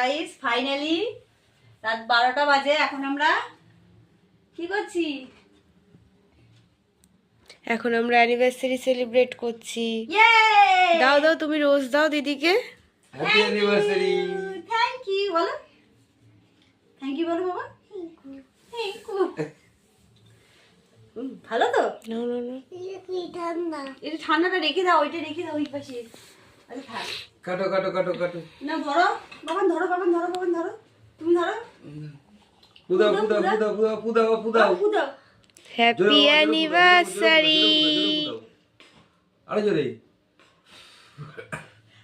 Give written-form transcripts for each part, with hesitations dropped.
Guys finally রাত 12টা বাজে। এখন আমরা কি করছি? এখন আমরা অ্যানিভার্সারি সেলিব্রেট করছি। ইয়ে দাও দাও, তুমি রোজ দাও দিদিকে। Happy anniversary. থ্যাংক ইউ বলো, থ্যাংক ইউ বলো বাবা। Thank you. ভালো তো? না না না, এটা ঠান্ডাটা রেখে দাও, ওইটা রেখে দাও ওই পাশে। আরে থাক। কাটো কাটো কাটো কাটো। না ধরো বাবান, ধরো বাবান, ধরো বাবান, ধরো তুমি ধরো। পুদাও পুদাও পুদাও পুদাও পুদাও পুদাও। পুদাও। Happy anniversary. আরে জোরে।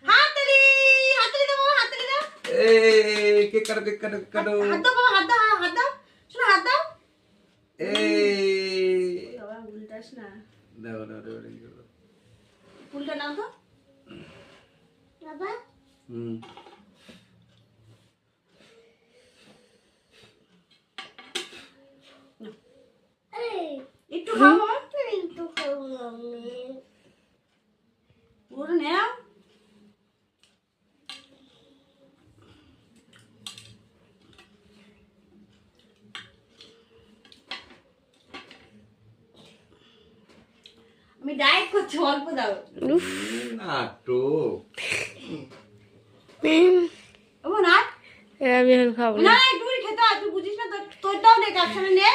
হাততালি, হাততালি দাও বাবা, হাততালি দাও। এই কেক কাটো কেক কাটো কাটো। হাত দাও বাবা, হাত দাও, হাত দাও। শোনো হাত দাও। এই বাবা উল্টাস না। দাও দাও দাও। ফুলটা নাও তো বাবা। হুম। একটু খাও বাবা, পুরো নাও। আমি ডায়েট করছি, অল্প দাও। নাটক। ও না, আমি এখন খাবো না না। একটু খেতে হয়, তুই বুঝিস না, তোরটাও নে, ক্যাপশনে নে।